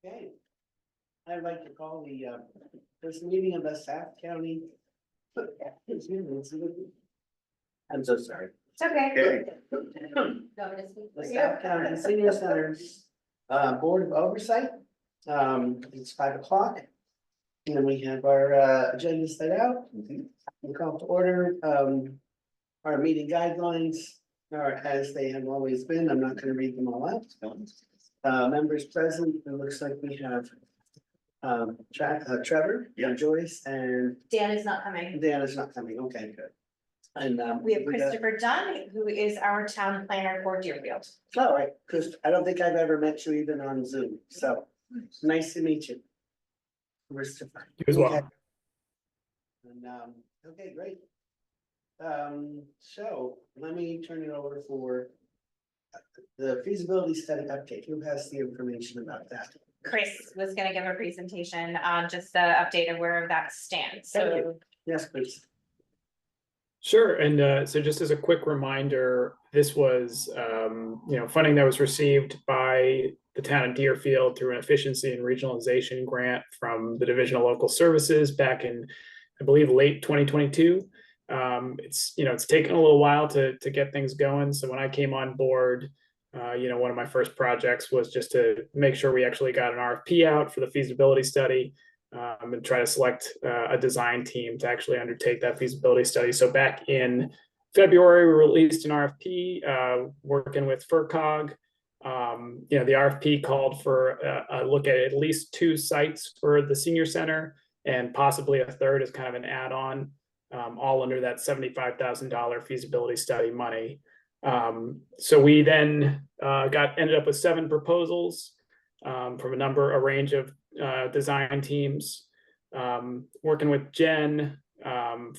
Okay, I'd like to call the first meeting of the South County. I'm so sorry. It's okay. The South County Senior Centers Board of Oversight. It's 5 o'clock. And we have our agenda set out. We call to order our meeting guidelines are as they have always been. I'm not going to read them all out. Members present, it looks like we have Trevor, Joyce, and Dan is not coming. Dan is not coming. Okay, good. And We have Christopher Dunn, who is our town planner for Deerfield. all right, because I don't think I've ever met you even on Zoom, so nice to meet you. Christopher. You as well. Okay. And okay, great. So let me turn it over for the feasibility study update. Who has the information about that? Chris was gonna give a presentation on just the update of where that stands, Thank so. you. Yes, please. Sure, and so just as a quick reminder, this was funding that was received by the town of Deerfield through an efficiency and regionalization grant from the Division of Local Services back in, I believe, late 2022. It's taken a little while to get things going. So when I came on board, one of my first projects was just to make sure we actually got an RFP out for the feasibility study. And try to select a design team to actually undertake that feasibility study. So back in February, we released an RFP working with FERCog. The RFP called for a look at least 2 sites for the senior center and possibly a third as kind of an add-on, all under that $75,000 feasibility study money. So we then ended up with 7 proposals from a range of design teams, working with Jen,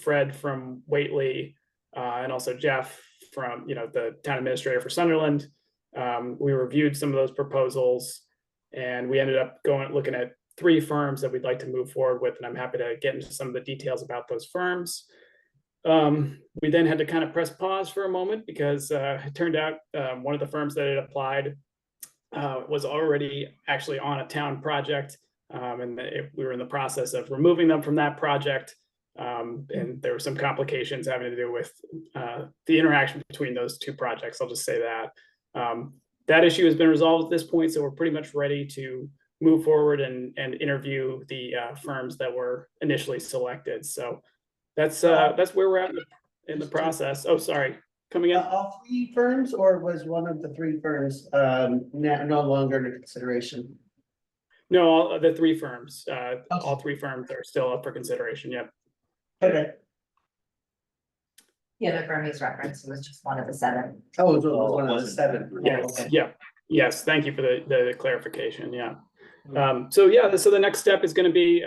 Fred from Whately, and also Jeff from the town administrator for Sunderland. We reviewed some of those proposals, and we ended up looking at 3 firms that we'd like to move forward with, and I'm happy to get into some of the details about those firms. We then had to kind of press pause for a moment because it turned out one of the firms that had applied was already actually on a town project, and we were in the process of removing them from that project, and there were some complications having to do with the interaction between those 2 projects. I'll just say that that issue has been resolved at this point, so we're pretty much ready to move forward and interview the firms that were initially selected. So that's where we're at in the process. Oh, sorry. Coming in. All 3 firms, or was one of the 3 firms no longer under consideration? No, all the 3 firms. All 3 firms are still up for consideration. Yep. Okay. The other firm he's referenced was just one of the 7. Oh, it was one of the 7. Yes. Okay. Yeah. Yes. Thank you for the clarification. Yeah. So the next step is going to be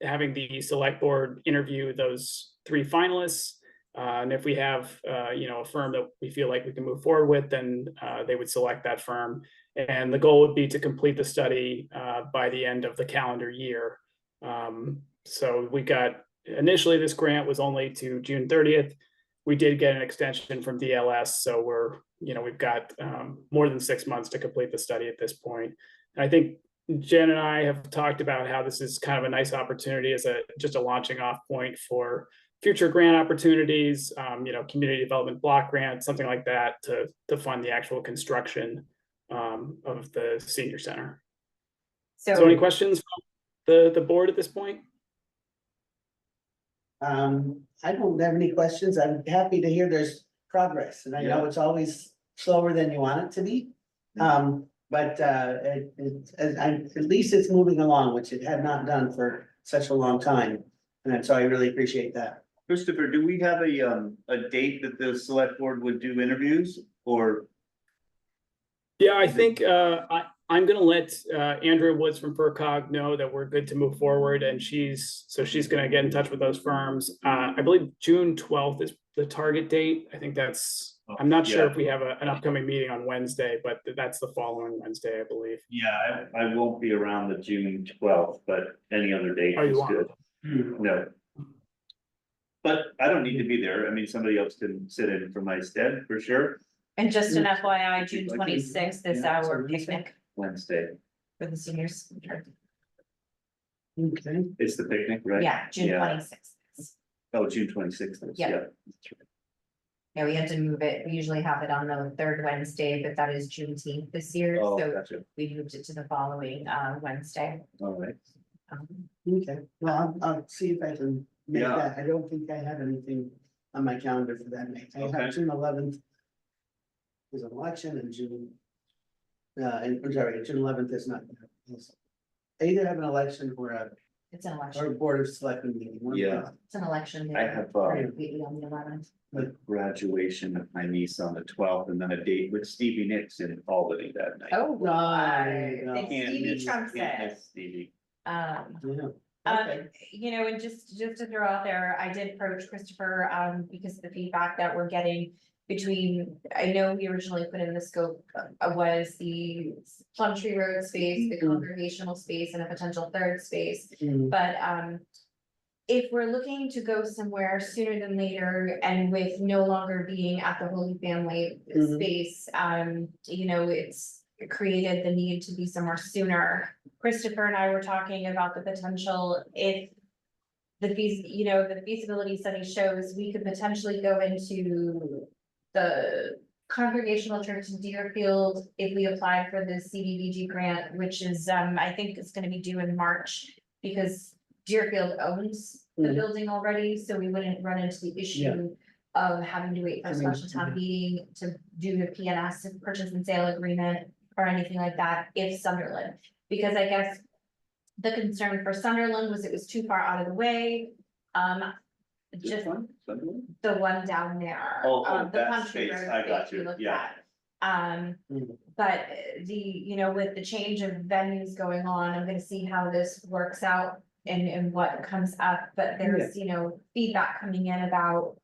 having the select board interview those 3 finalists. And if we have, a firm that we feel like we can move forward with, then they would select that firm. And the goal would be to complete the study by the end of the calendar year. So we got, initially this grant was only to June 30th. We did get an extension from DLS. So we've got more than 6 months to complete the study at this point. And I think Jen and I have talked about how this is kind of a nice opportunity as just a launching off point for future grant opportunities, community development block grant, something like that to fund the actual construction of the senior center. So any questions from the board at this point? I don't have any questions. I'm happy to hear there's progress, and I know it's always slower than you want it to be. But at least it's moving along, which it had not done for such a long time. And so I really appreciate that. Christopher, do we have a date that the select board would do interviews, or? Yeah, I think I'm going to let Andrea Woods from FERCog know that we're good to move forward, and she's going to get in touch with those firms. I believe June 12th is the target date. I think I'm not sure if we have an upcoming meeting on Wednesday, but that's the following Wednesday, I believe. Yeah, I won't be around the June 12th, but any other date is good. No. But I don't need to be there. I mean, somebody else can sit in for my stead for sure. And just an FYI, June 26th is Yeah, our picnic Wednesday, for the seniors. Okay, it's the picnic, right? Yeah, June Yeah. 26th. Oh, June 26th. Yeah. Yeah, we had to move it. We usually have it on the third Wednesday, but that is Juneteenth this year, Oh, so gotcha, we moved it to the following Wednesday. all right. okay, well, I'll see if I can make Yeah. that, I don't think I have anything on my calendar for that night, I Okay. have June 11th. Is an election in June. And, I'm sorry, June 11th is not. I either have an election or It's an or a election. board of selectmen meeting. one of Yeah. those. It's an election. day. I have, Completely on the 11th. a graduation of my niece on the 12th, and then a date with Stevie Nicks in Albany that night. Oh, Right. I think Can't Stevie miss- trumps can't it. miss Stevie. Yeah, Um, okay, you know, and just to throw out there, I did approach Christopher, because of the feedback that we're getting between, I know we originally put in the scope was the Plum Tree Road space, the Mhm. congregational space, and a potential third space. Mm, But, if we're looking to go somewhere sooner than later and with no longer being at the Holy Family Mhm. space, you know, it's created the need to be somewhere sooner. Christopher and I were talking about the potential if you know, the feasibility study shows we could potentially go into the Congregational Church in Deerfield if we applied for the CDBG grant, which is, I think it's gonna be due in March. Because Deerfield owns the Mhm. building already, so we wouldn't run into the issue of having to wait for I a mean, special town mhm. meeting to do the PNS, purchase and sale agreement, or anything like that, if Sunderland. Because I guess the concern for Sunderland was it was too far out of the way. Just the one down there. Oh, The that country space, road I got space we you, looked yeah. at. Mhm. But you know, with the change of venues going on, I'm gonna see how this works out and what comes up, but there's, you know, feedback coming in about.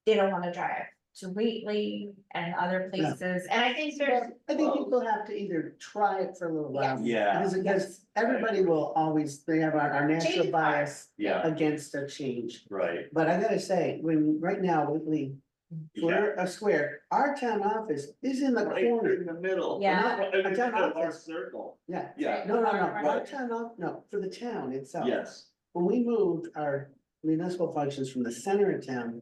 They don't wanna drive to Whately and other places, and I think there's, I think people have to either try it for a little while. Yes. Because everybody will always, they have our Change natural is hard. bias Yeah, against a change. right, But I gotta say, when, right now, Whitley, yeah. we're a square, our town office is in the Right in corner. the middle. Yeah. Not in the A town middle of our office. circle, Yeah, yeah, no, our Right. town no, for the town itself. yes, When we moved our municipal functions from the center of town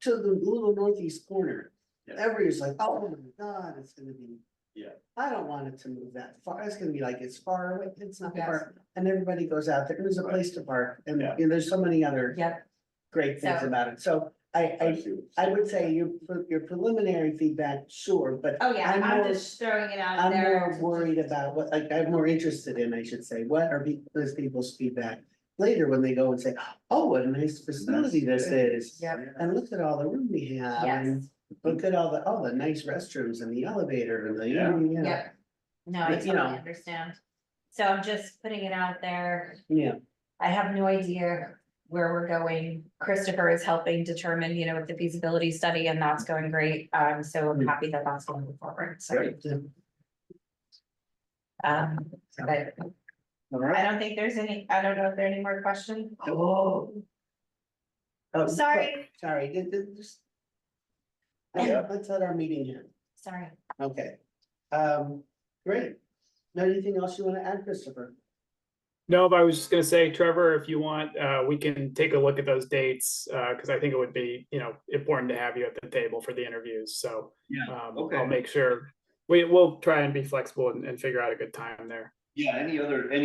to the little northeast corner. Yeah. Everybody's like, oh my God, it's gonna be. Yeah. I don't want it to move that far, it's gonna be like, it's far away, it's not Yes. far, and everybody goes out there, there's a Right. place to park, and Yeah. you know, there's so many other yep, great things So- about it, so I would say your preliminary feedback, sure, but. oh yeah, I'm I'm more- just throwing it out I'm there. more worried about what, like, I'm more interested in, I should say, what are those people's feedback later when they go and say, oh, what a nice facility this is. Yep. And look at all the room we have, and Yes, look at all the nice restrooms and the elevator and the, you Yeah. know, yep. No, I But, you totally know. understand. So I'm just putting it out there. yeah, I have no idea where we're going. Christopher is helping determine, you know, with the feasibility study, and that's going great. So I'm happy that that's going forward, so. Great. yeah. But all I right, don't think there's any, I don't know if there are any more questions. Oh. Oh, Sorry. Sorry, just. Yeah. Let's let our meeting here, Sorry. okay, great. Now, anything else you wanna add, Christopher? No, but I was just gonna say, Trevor, if you want, we can take a look at those dates, because I think it would be, you know, important to have you at the table for the interviews, so. Yeah, I'll okay. make sure, we'll try and be flexible and figure out a good time there. Yeah, any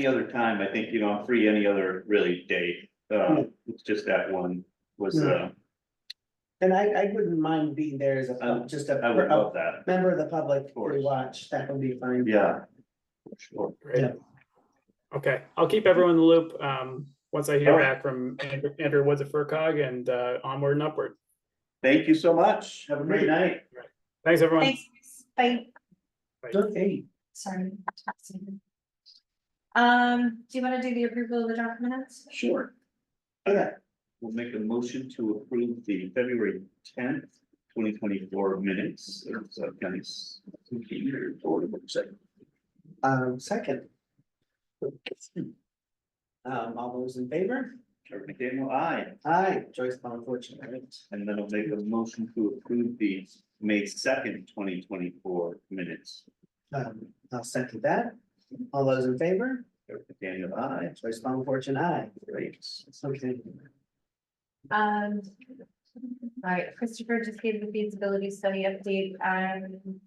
other time, I think, you know, I'm free any other really day, it's just that one was, And I wouldn't mind being there as just I would a love that, member of the public course. to watch, that would be fine. yeah. For sure. Great. Yeah. Okay, I'll keep everyone in the loop, once I hear All right. back from Andrew Woods at FERCog, and, onward and upward. Thank you so much, have a great night. Thanks, everyone. Thanks, bye. Okay, Sorry. Do you wanna do the approval of the draft minutes? Sure. yeah, We'll make a motion to approve the February 10th, 2024 minutes. It's a nice. second. All those in favor? Trevor McDaniel, aye. Aye, Joyce Bonfortune, right? And then I'll make a motion to approve the May 2nd, 2024 minutes. I'll second that. All those in favor? Trevor McDaniel, aye. Joyce Bonfortune, aye. Great. Okay. All right, Christopher just gave the feasibility study update.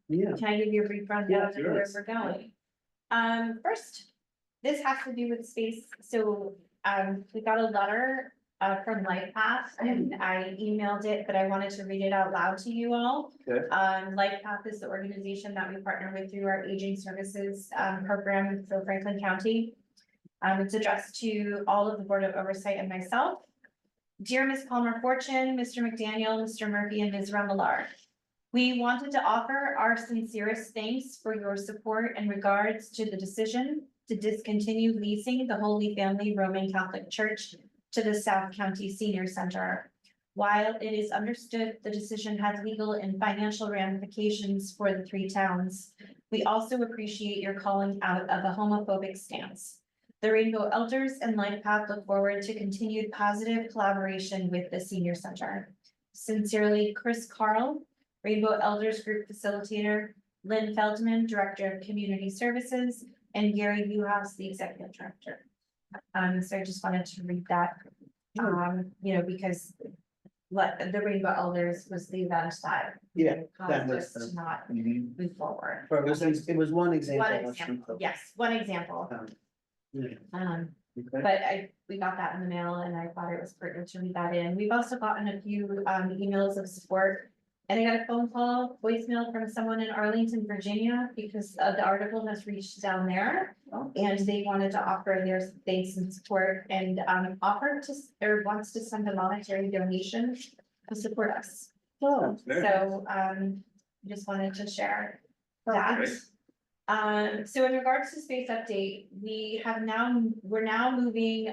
Yeah. Can I give you a brief rundown of sure. where we're going? First, this has to do with space. So, we got a letter from LifePath and I emailed it, but I wanted to read it out loud to you all. Okay. LifePath is the organization that we partner with through our aging services program for Franklin County. It's addressed to all of the Board of Oversight and myself. Dear Ms. Palmer Fortune, Mr. McDaniel, Mr. Murphy, and Ms. Remillard. We wanted to offer our sincerest thanks for your support in regards to the decision to discontinue leasing the Holy Family Roman Catholic Church to the South County Senior Center. While it is understood the decision has legal and financial ramifications for the three towns, we also appreciate your calling out of a homophobic stance. The Rainbow Elders and LifePath look forward to continued positive collaboration with the Senior Center. Sincerely, Chris Carl, Rainbow Elders Group Facilitator, Lynn Feldman, Director of Community Services, and Gary Newhouse, the Executive Director. So I just wanted to read that, because what the Rainbow Elders was the event that Yeah, that caused was us to not move forward. Or it was one example. One example, yes, one example. Yeah. Okay. We got that in the mail and I thought it was pertinent to read that in. We've also gotten a few emails of support. And I got a phone call, voicemail from someone in Arlington, Virginia, because the article has reached down there. And they wanted to offer their thanks and support and wants to send a monetary donation to support us. Oh, So just wanted to share that. Great. So in regards to space update, we're now moving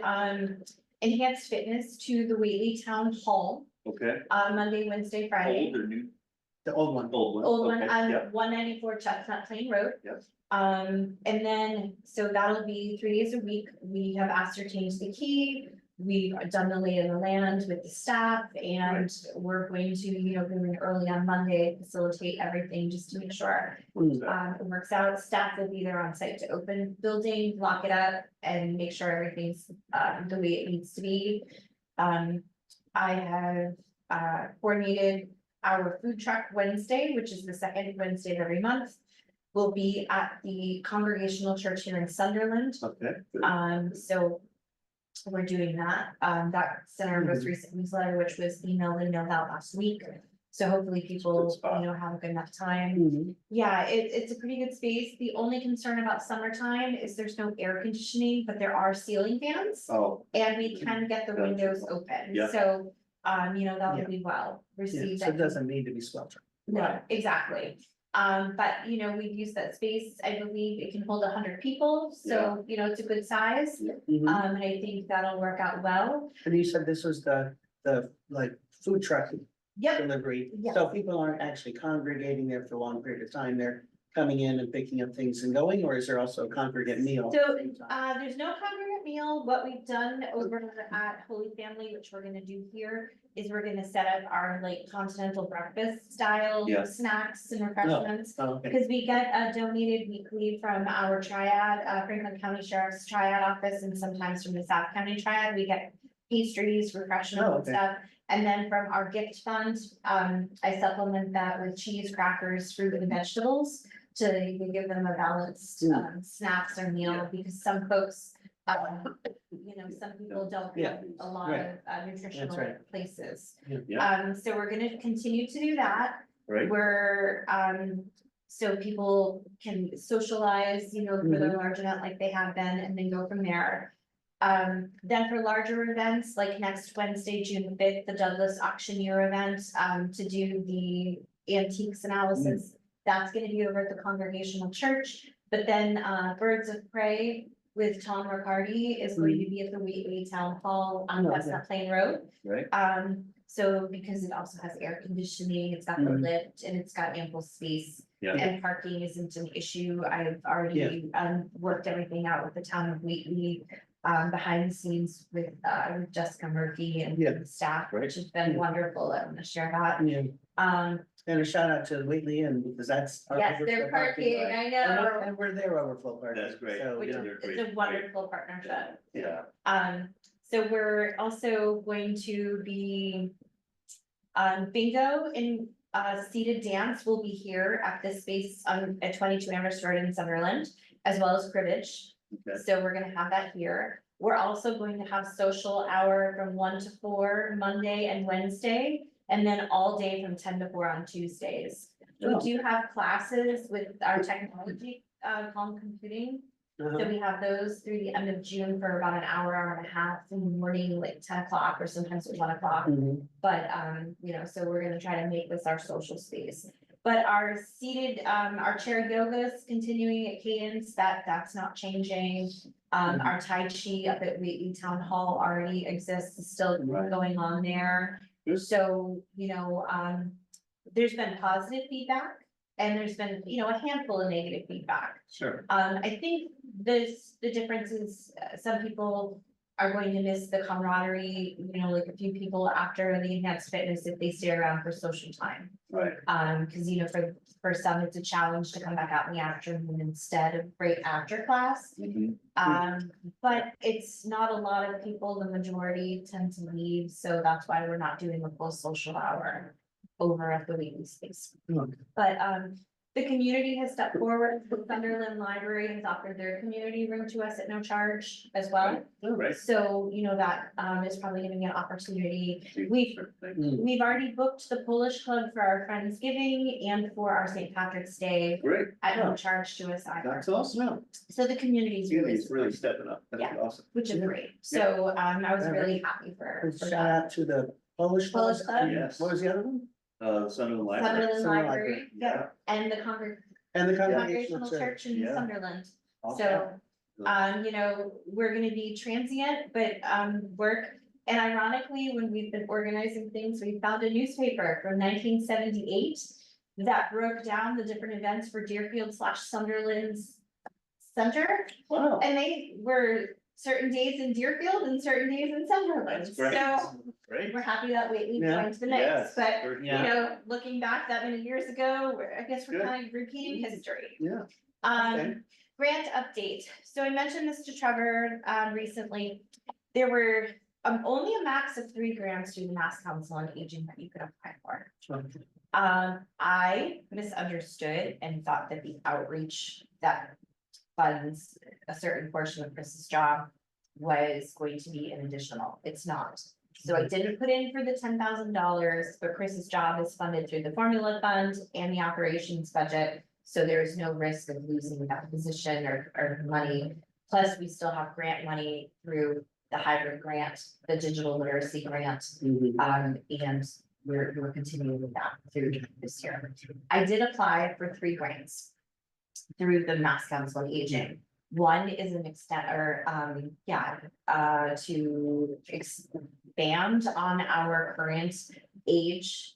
enhanced fitness to the Whately Town Hall. Okay. Monday, Wednesday, Friday. Old or new? the old one. Old one. Old one Okay, on yep, 194 Chestnut Plain Road. Yep. And then, so that'll be 3 days a week. We have ascertained the key. We've done the lay of the land with the staff and we're going to, go in early on Monday, facilitate everything just to make sure it works out. Staff will be there on site to open building, lock it up and make sure everything's the way it needs to be. I have coordinated our food truck Wednesday, which is the second Wednesday of every month. Will be at the Congregational Church here in Sunderland. okay. Good. So we're doing that. That sent our most recent newsletter, which was emailed out last week. So hopefully people, spot. have a good enough time. Mhm. Yeah, it's a pretty good space. The only concern about summertime is there's no air conditioning, but there are ceiling fans. Oh, And we can get the Gotcha. windows open. Yeah. So, that Yeah. will be well Yeah, received. so it doesn't need to be sweltering. No, exactly. But we've used that space. I believe it can hold 100 people. So, it's a good size. Mhm. And I think that'll work out well. And you said this was the like food truck Yep. delivery, Yeah. so people aren't actually congregating there for a long period of time, they're coming in and picking up things and going, or is there also a congregate meal? So, there's no congregate meal. What we've done over at Holy Family, which we're gonna do here, is we're gonna set up our like continental breakfast style Yeah. snacks and refreshments. Oh, okay. Because we get donated weekly from our triad, Franklin County Sheriff's Triad Office, and sometimes from the South County Triad, we get pastries, refreshments Oh, and okay. stuff. And then from our gift fund, I supplement that with cheese, crackers, fruit and vegetables to give them a balanced snacks or meal, because some folks, some people don't Yeah, have a lot right. of nutritional right. places. Yeah. So we're gonna continue to do that. right. Where, so people can socialize, for the large event like they have been, and then go from there. Then for larger events, like next Wednesday, June 5th, the Douglas Auctioneer event, to do the antiques analysis. That's gonna be over at the Congregational Church, but then, Birds of Prey with Tom Riccardi is going to be at the Whately Town Hall on Oh, okay. Chestnut Plain Road. Right. So because it also has air conditioning, it's got the lift and it's got ample space. Yeah. And parking isn't an issue. I've already worked everything out with the town of Whately. behind the scenes with Jessica Murphy Yeah. and staff, Great. which has been wonderful. I want to share that. Yeah, Um, and a shout out to Whately Inn, because that's. our yes, overflow they're parking, lot. I And know, and we're their overflow parking. That's great. So, which yeah. is a wonderful partnership. Yeah. So we're also going to be. Bingo and seated dance will be here at this space at 22 Amherst Road in Sunderland, as well as cribbage. Okay. So we're gonna have that here. We're also going to have social hour from 1 to 4 Monday and Wednesday, and then all day from 10 to 4 on Tuesdays. We Oh. do have classes with our technology, calm computing. Uh-huh. So we have those through the end of June for about an hour and a half in the morning, like 10 o'clock, or sometimes at 1 o'clock. Mhm. But, you know, so we're gonna try to make this our social space. But our seated, our chair yoga is continuing at Cadence, that's not changing. Our Tai Chi up at Whately Town Hall already exists, is still Right. going on there. Good. So, you know, there's been positive feedback and there's been, you know, a handful of negative feedback. Sure. I think the difference is, some people are going to miss the camaraderie, you know, like a few people after the enhanced fitness, if they stay around for social time. Right. Cause you know, for some, it's a challenge to come back out in the afternoon instead of right after class. But it's not a lot of people, the majority tend to leave, so that's why we're not doing a full social hour over at the Whately space. Okay. But, the community has stepped forward, the Sunderland Library has offered their community room to us at no charge as well. Right. So, you know, that, is probably gonna be an opportunity. We've Mm. We've already booked the Polish Club for our Friendsgiving and for our St. Patrick's Day Great. at no charge to us either. That's awesome. So the community's really, He's really stepping up. That's Yeah. awesome. which is Yeah. great. So, I was All really happy for Shout that. out to the Polish Club. Polish Club. Yes. What was the other one? Sunderland Library. Sunderland Sunderland Library, Library, yeah, and the And the Congregational Congregational Church in Yeah. Sunderland. Awesome. So, you know, we're gonna be transient, but, work. And ironically, when we've been organizing things, we found a newspaper from 1978 that broke down the different events for Deerfield / Sunderland's center. Wow. And they were certain days in Deerfield and certain days in Sunderland. That's great. So Great. we're happy that Whately Yeah. joined the Yes. mix, but Very you Yeah. know, looking back that many years ago, I guess we're Good. kind of repeating history. Yeah. Okay. Grant update. So I mentioned this to Trevor, recently. There were, only a max of 3 grants through the Mass Council on Aging that you could apply for. Okay. I misunderstood and thought that the outreach that funds a certain portion of Chris's job was going to be an additional. It's not. So I didn't put in for the $10,000, but Chris's job is funded through the formula fund and the operations budget. So there is no risk of losing that position or money. Plus, we still have grant money through the hybrid grant, the digital literacy grant. Mhm. And we're continuing with that through this year. I did apply for 3 grants through the Mass Council on Aging. One is an extent or, to expand on our current age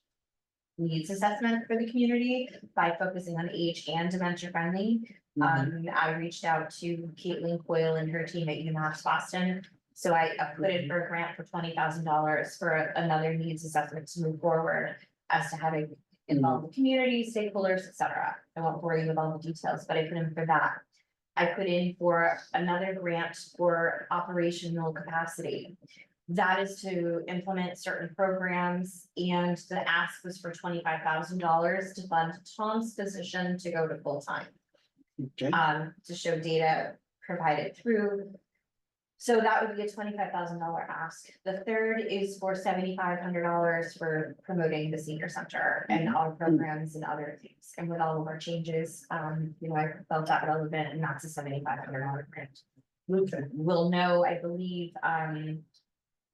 needs assessment for the community by focusing on age and dementia friendly. I reached out to Caitlin Coyle and her team at UMass Boston. So I put in for a grant for $20,000 for another needs assessment to move forward as to how to involve the community, stakeholders, et cetera. I won't bore you with all the details, but I put in for that. I put in for another grant for operational capacity. That is to implement certain programs, and the ask was for $25,000 to fund Tom's position to go to full-time. Okay. To show data provided through. So that would be a $25,000 ask. The third is for $7,500 for promoting the senior center and our programs and other things. And with all of our changes, you know, I felt that relevant, and that's a $7,500 grant. Okay. We'll know, I believe,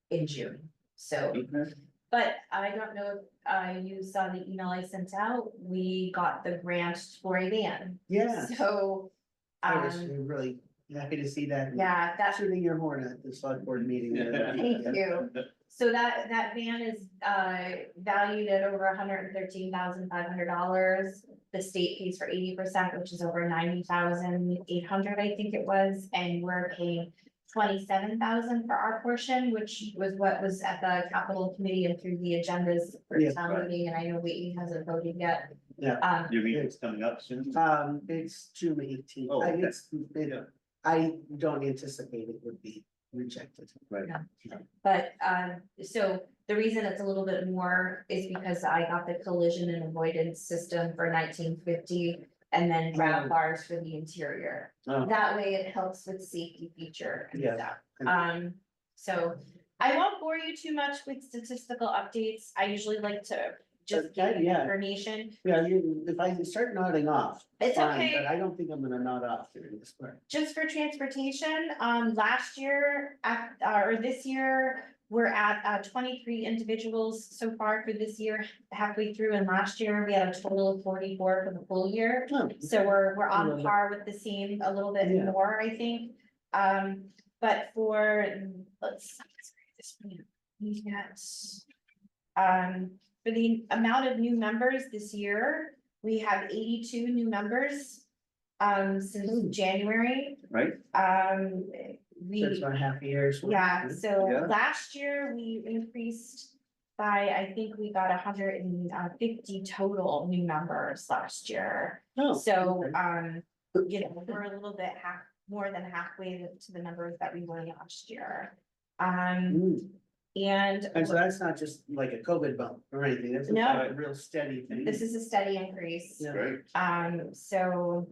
in June. So, Okay. but I don't know if you saw the email I sent out. We got the grant for a van. Yeah. So, I was really happy to see that. yeah, that's Shooting your horn at the select board meeting. Thank you. So that van is valued at over $113,500. The state pays for 80%, which is over $90,800, I think it was, and we're paying 27,000 for our portion, which was what was at the capital committee and through the agendas for Yeah, town right. meeting, and I know Wheaton hasn't voted yet. Yeah. Your meeting's coming up soon? It's June 18th. Oh, okay. I don't anticipate it would be rejected. Right. But, so the reason it's a little bit more is because I got the collision and avoidance system for 1950. And then grab Oh. bars for the interior. Oh. That way it helps with safety feature and Yeah. stuff. So I won't bore you too much with statistical updates. I usually like to just give you Yeah. information. Yeah, if I start nodding off, It's fine, okay. but I don't think I'm gonna nod off during this part. Just for transportation, last year, or this year, we're at 23 individuals so far for this year, halfway through, and last year we had a total of 44 for the full year. Oh, So we're A little on bit. par with the same, a little bit Yeah. more, I think. But for, let's, we got, for the amount of new members this year, we have 82 new members. Since January, Right? That's we, about half a year. so- yeah, so Yeah. last year we increased by, I think we got 150 total new members last year. Oh, So, okay. you know, we're a little bit more than halfway to the numbers that we were last year. And And so that's not just like a COVID bump or anything, that's No. a real steady thing. this is a steady increase. Yeah. Great. So,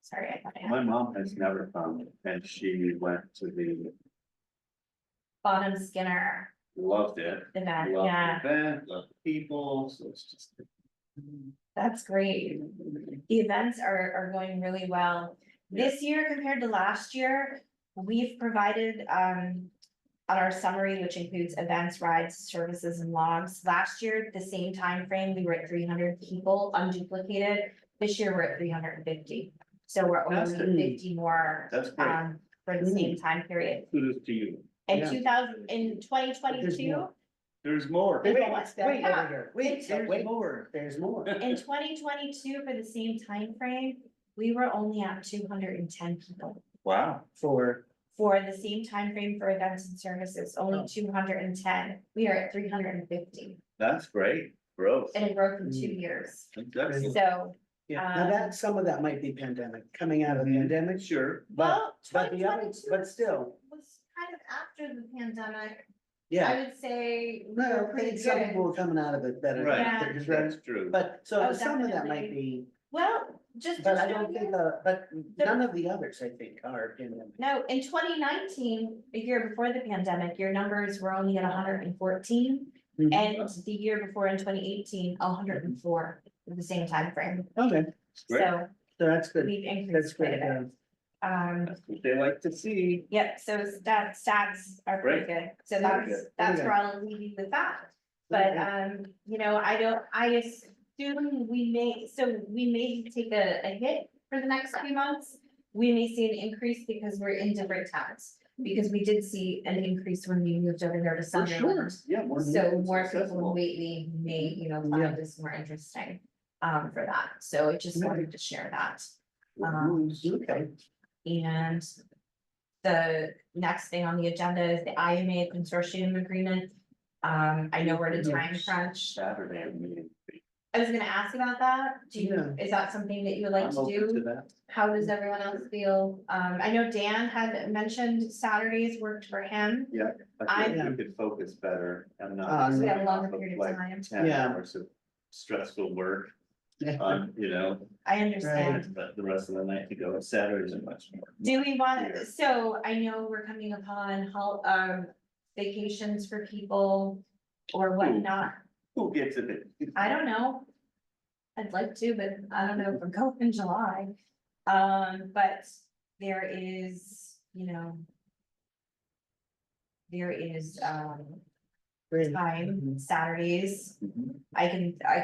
sorry, I thought I had My mom has never come and she went to the, Bottom Skinner loved it. event, Loved yeah, the event, loved the people, so it's just. that's great. The events are going really well. This year compared to last year, we've provided, on our summary, which includes events, rides, services, and logs. Last year, the same time frame, we were at 300 people unduplicated. This year, we're at 350. So we're That's only good. 50 more, That's great. for the same time period. Kudos to you. In Yeah. 2022, more. There's more. There's Wait, more. wait, Yeah. over here. Wait, There's more. there's more. in 2022, for the same time frame, we were only at 210 people. Wow. For, For the same time frame for events and services, only Oh. 210. We are at 350 That's great. Growth. and a growth in 2 years. That's So, yeah, now that, some of that might be pandemic, coming out of the pandemic, sure. well, but the other, 2022 but still, was kind of after the pandemic. yeah. I would say we No, were pretty some good. people were coming out of it better. Right, Yeah. that's true. But, so Oh, some of that definitely. might be, Well, just to but I show don't think, you, but none of the others, I think, are pandemic. no, in 2019, the year before the pandemic, your numbers were only at 114. Mhm. And the year before in 2018, 104 in the same time frame. Okay, Great. So so that's good, we've that's increased quite a good, bit. That's what they like to see. Yep, so stats are pretty good. So Very that's, good. that's Very where I'll leave you with that. But, you know, I assume we may take a hit for the next few months. We may see an increase because we're in different towns, because we did see an increase when we moved over there to For sure. Sunderland. Yeah. more So meetings more people in accessible. Whately may, you know, find this more interesting, for that. So I just wanted to share that. okay. And the next thing on the agenda is the IMA consortium agreement. I know we're in a time crunch. Saturday meeting. I was gonna ask about that. Is that something that you would like I'm to open to do? that. How does everyone else feel? I know Dan had mentioned Saturdays worked for him. I think we could focus better and not. We have a longer off of period of like time. 10 Yeah. hours of stressful work, Yeah. you know, I understand. but the rest of the night to go. Saturdays are much more. Do we want, Yeah. so I know we're coming upon vacations for people or whatnot. Who gets it? I don't know. I'd like to, but I don't know if we're going in July. But there is, you know. There is Great. time, Saturdays. Mhm. I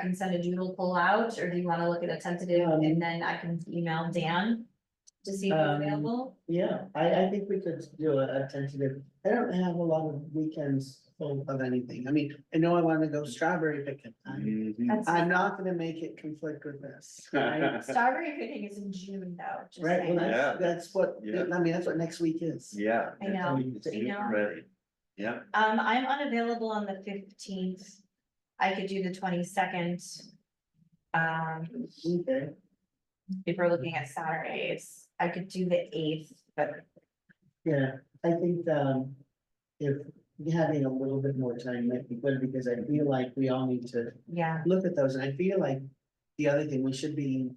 can send a doodle pull out, or do you wanna look at a tentative and then I can email Dan to see if it's available. Yeah, I think we could do a tentative, I don't have a lot of weekends full of anything, I mean, I know I wanna go strawberry picking. That's- I'm not gonna make it conflict with this, right? Strawberry picking is in June though, just Right, well, saying. Yeah. that's what, Yeah. I mean, that's what next week is. Yeah. I know, It's I know. Ready, yeah. I'm unavailable on the 15th. I could do the 22nd. Okay, If we're looking at Saturdays, I could do the 8th, but yeah, I think, if having a little bit more time might be good, because I feel like we all need to yeah, look at those, and I feel like the other thing, we should be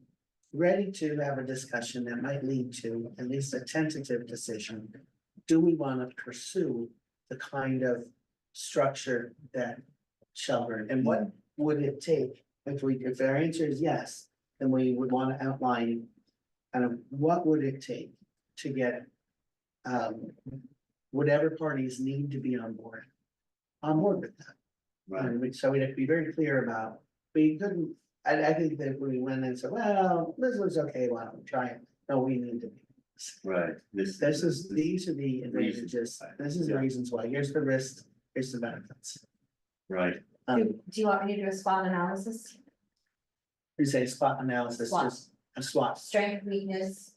ready to have a discussion that might lead to at least a tentative decision. Do we want to pursue the kind of structure that Shelburne, and what would it take? If our answer is yes, then we would want to outline kind of what would it take to get whatever parties need to be on board with that. Right, So we'd have to be very clear about, we couldn't, I think that if we went and said, well, this was okay, why don't we try it? No, we need to be. right. These are the advantages, this is the Yeah. reasons why, here's the risks, here's the benefits. Right, do you want me to do a SWOT analysis? You say spot analysis, SWOT. just a SWOT. Strength, weakness,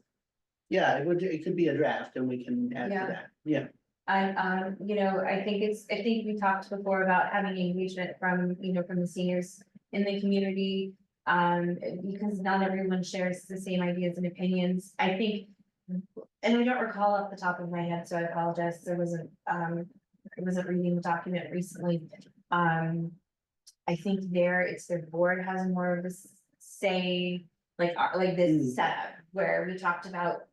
Yeah, it could be a draft and we can add to Yeah. that, yeah. I think we talked before about having engagement from, from the seniors in the community. Because not everyone shares the same ideas and opinions, I think. And I don't recall off the top of my head, so I apologize, I wasn't reading the document recently. I think it's their board has more of a say, like this setup, where we talked about.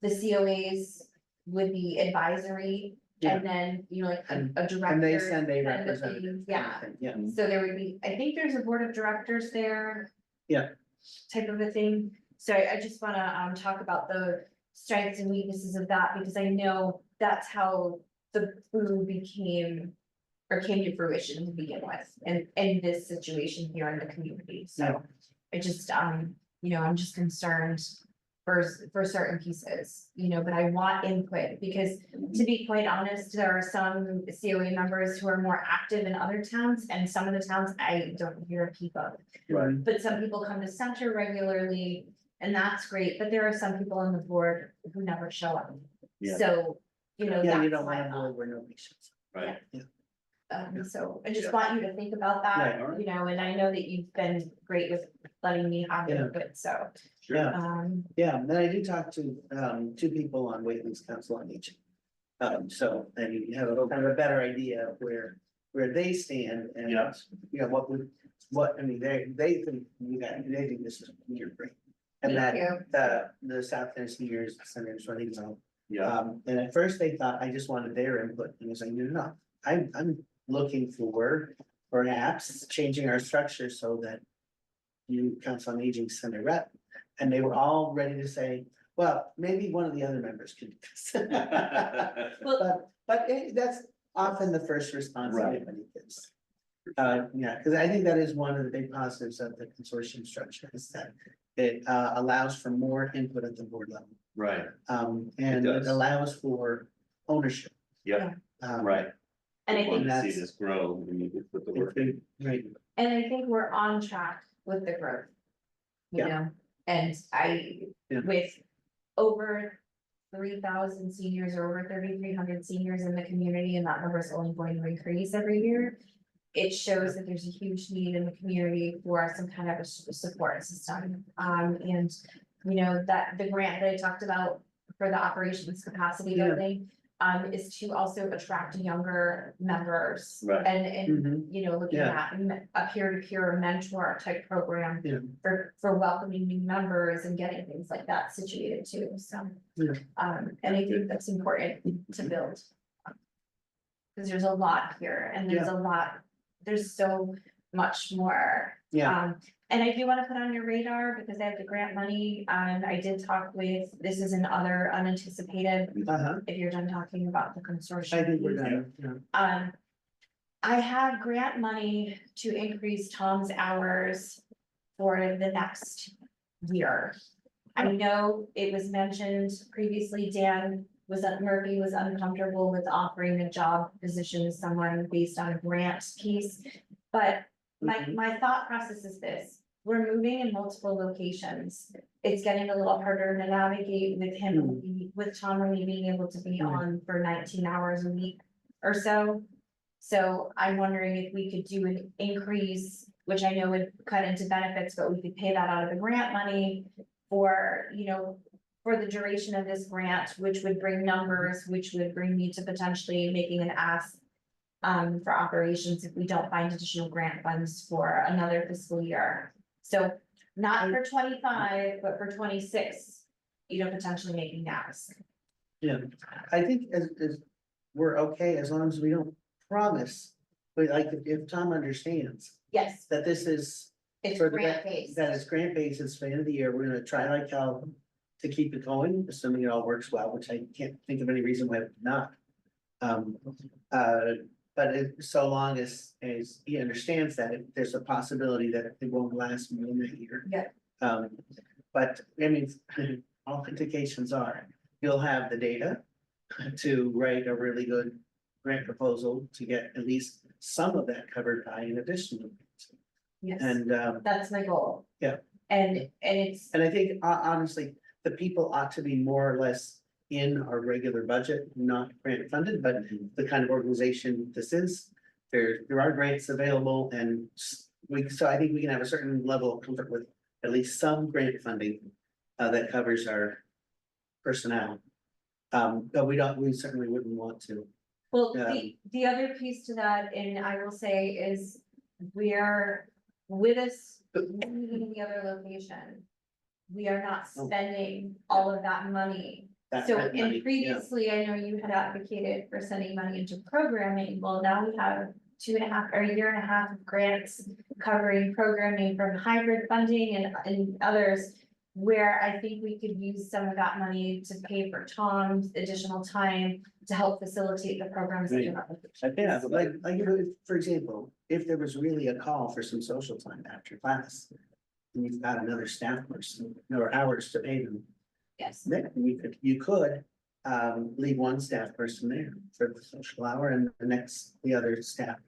The COAs would be advisory, and then, like a director. And they send a kind of representative. thing, Yeah, Yeah, so there would be, I think there's a board of directors there. Yeah. Type of a thing, so I just wanna, talk about the strengths and weaknesses of that, because I know that's how the food came to fruition to begin with, and in this situation here in the community, so. I just, I'm just concerned for certain pieces, but I want input, because to be quite honest, there are some COA members who are more active in other towns, and some of the towns I don't hear a peep of. right, But some people come to center regularly, and that's great, but there are some people on the board who never show up. Yeah. So, yeah, you that's don't my want a thought. board where nobody shows. right. So I just Yeah. want you to think about that, Right, all right. and I know that you've been great with letting me have Yeah. input, so, Sure. Yeah, then I did talk to, two people on Wayland's Council on Aging. So then you have a kind of a better idea of where they stand and, Yeah. I mean, they think they think this is great. And Thank that, you. the South End Seniors Center is running well. Yeah, And at first they thought I just wanted their input, and I was like, no, I'm looking for perhaps changing our structure so that you Council on Aging Center rep, and they were all ready to say, well, maybe one of the other members could do this. But that's often the first response Right. anybody gives. Yeah, because I think that is one of the big positives of the consortium structure, is that it allows for more input at the board level. right, And it does. allows for ownership. yeah, Um, right. And I We want think to see that's- this grow, we need to put the If work in. Right, And I think we're on track with the growth. You Yeah. know, and Yeah. with over 3,000 seniors or over 3,300 seniors in the community, and that number is only going to increase every year. It shows that there's a huge need in the community for some kind of a support system. And, that the grant that I talked about for the operations capacity Yeah. building. Is to also attract younger members. Right. And, Mhm. looking Yeah. at a peer-to-peer mentor type program. Yeah. For welcoming new members and getting things like that situated too, so. Yeah. And I think that's important to build. Cause there's a lot here, and there's so much more. Yeah. And I do wanna put on your radar, because I have the grant money, I did talk with, this is another unanticipated, if you're done talking about the consortium. I think we're piece. done, yeah. I have grant money to increase Tom's hours for the next year. I know it was mentioned previously, Murphy was uncomfortable with offering a job position to someone based on a grant piece. But my thought process is this, we're moving in multiple locations. It's getting a little harder to navigate with him, with Tom only being able to be on for 19 hours a week or so. So I'm wondering if we could do an increase, which I know would cut into benefits, but we could pay that out of the grant money for, for the duration of this grant, which would bring numbers, which would bring me to potentially making an ask for operations if we don't find additional grant funds for another fiscal year. So not for 25, but for 26, potentially making an ask. Yeah, I think as we're okay, as long as we don't promise, but like if Tom understands Yes, that this is. it's for the grant based. That is grant based, it's the end of the year, we're gonna try like hell to keep it going, assuming it all works well, which I can't think of any reason why it would not. But so long as he understands that there's a possibility that it won't last more than a year. Yeah. But I mean, all indications are, you'll have the data to write a really good grant proposal to get at least some of that covered by an additional. Yes, And that's my goal. Yeah. And it's, I think honestly, the people ought to be more or less in our regular budget, not grant funded, but the kind of organization this is. There are grants available and so I think we can have a certain level of comfort with at least some grant funding that covers our personnel. But we certainly wouldn't want to. well, the other piece to that, and I will say is we're with us moving in the other location. We are not spending all of that money. So, That money, and yeah. previously, I know you had advocated for sending money into programming. Well, now we have 2.5 or a year and a half of grants covering programming from hybrid funding and others. Where I think we could use some of that money to pay for Tom's additional time to help facilitate the programs. that Right. Yeah, like, for example, if there was really a call for some social time after class. And you've got another staff person, or hours to pay them, Yes, then you could leave one staff person there for the social hour and the other staff.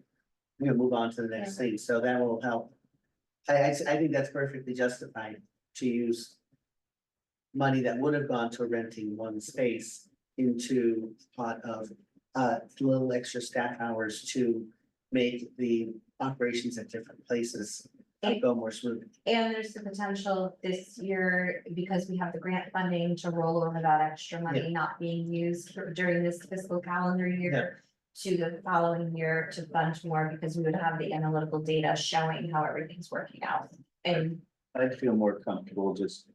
Move on to the next thing, so that will help. I think that's perfectly justified to use. Money that would have gone to renting one space into pot of little extra staff hours to make the operations at different places go more smoothly. and there's the potential this year, because we have the grant funding to roll over that extra money not being used during this fiscal calendar year. To the following year to fund more, because we would have the analytical data showing how everything's working out. And I'd feel more comfortable just,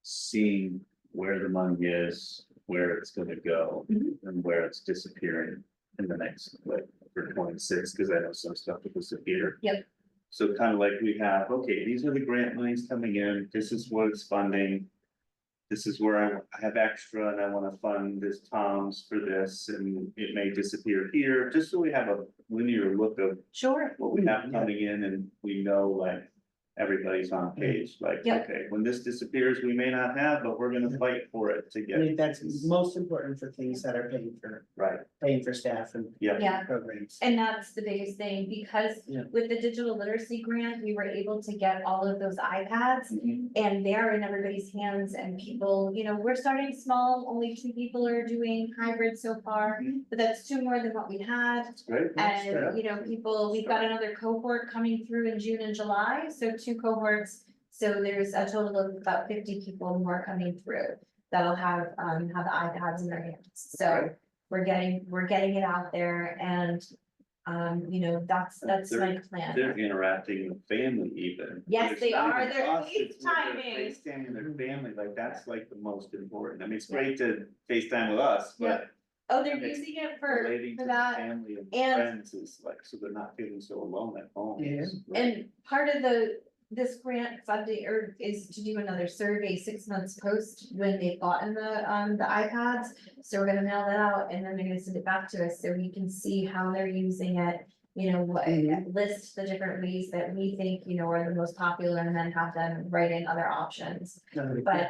seeing where the money is, where it's gonna go, Mhm. and where it's disappearing in the next, like, for 26, because I know some stuff will disappear. Yep. So kind of like we have, okay, these are the grant monies coming in, this is what it's funding. This is where I have extra and I wanna fund this Tom's for this, and it may disappear here, just so we have a linear look of sure, what we have coming in, and we know like. Everybody's on page, like, Yep. okay, when this disappears, we may not have, but we're gonna fight for it to I get. mean, that's most important for things that are paying for staff and yeah. programs. And that's the biggest thing, because Yeah. with the digital literacy grant, we were able to get all of those iPads. Mhm. And they're in everybody's hands, and people, we're starting small, only 2 people are doing hybrid so far, Mhm. but that's 2 more than what we had. Right? And, we've got another cohort coming through in June and July, so 2 cohorts. So there's a total of about 50 people more coming through that'll have iPads in their hands. So we're getting it out there, and, that's my plan. They're interacting with family even. Yes, It's they not are. even They're us, it's with their FaceTiming. FaceTiming their family, like, that's like the most important. I mean, it's great to FaceTime with us, but. Oh, they're Okay. using it for Relating to the that. family and And- friends is like, so they're not feeling so alone at home. Yeah. And part of this grant funding is to do another survey 6 months post when they've gotten the iPads. So we're gonna mail that out, and then they're gonna send it back to us so we can see how they're using it. you know, what, Mhm. list the different ways that we think, you know, are the most popular and then have them write in other options. But,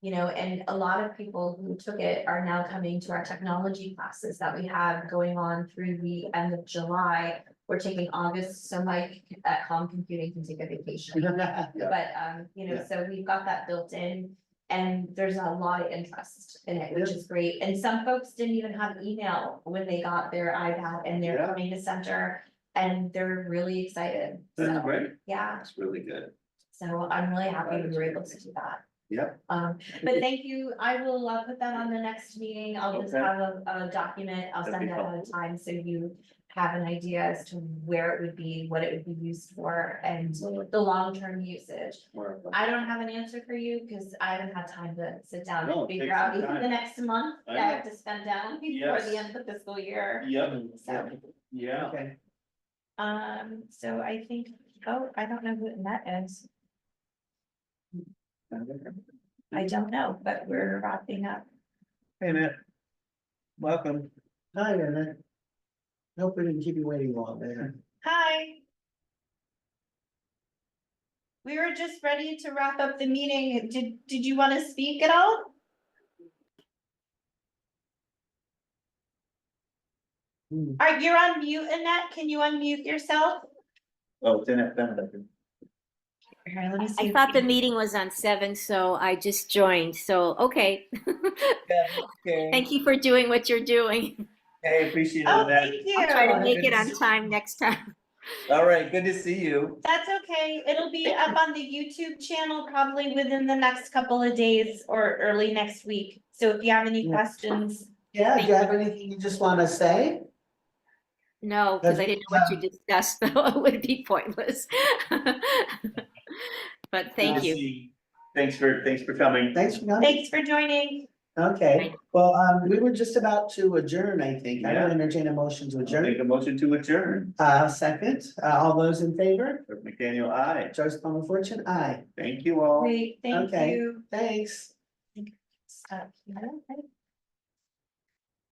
you know, and a lot of people who took it are now coming to our technology classes that we have going on through the end of July. We're taking August, so Mike at Home Computing can take a vacation. Yeah. But, you know, Yeah. so we've got that built in and there's a lot of interest in it, which is great. And some folks didn't even have email when they got their iPad and they're Yeah. coming to center and they're really excited. That's So, great. yeah, That's really good. so I'm really happy we were able to do that. Yep. But thank you. I will put that on the next meeting. I'll just Okay. have a document. I'll That'd send be it ahead of time so you have an idea as to where it would be, what it would be used for, and the long-term usage. Wonderful. I don't have an answer for you because I haven't had time to sit down No, and it figure takes out some even time. the next month I that I know. have to spend down before Yes. the end of the fiscal year. Yep, So, yeah. Okay. so I think, oh, I don't know who Annette is. I don't know, but we're wrapping up. Hey, Matt. Welcome. Hi, Anna. Hope we didn't keep you waiting long there. Hi. We were just ready to wrap up the meeting. Did you want to speak at all? You're on mute, Annette. Can you unmute yourself? Oh, then. Here, let me see. I if thought the we- meeting was on 7, so I just joined. So, okay. Okay. Thank you for doing what you're doing. Hey, appreciate Oh, all that. thank you. I'll try to Oh, make it good to on see time next time. All right, good to see you. That's okay. It'll be up on the YouTube channel probably within the next couple of days or early next week. So if you have any Yeah. questions. Yeah, do you have anything you just wanna say? No, because I didn't know what you discussed, so it would be pointless. But thank Good to you. see. Thanks for coming. Thanks for coming. Thanks for joining. Okay, well, we were just about to adjourn, I think. I would Yeah. entertain a motion to I'll adjourn. Make a motion to adjourn. Second, all those in favor? Kirk McDaniel, aye. Joyce Palmer Fortune, aye. Thank you all. Great, thank Okay. you. Thanks. Stop here.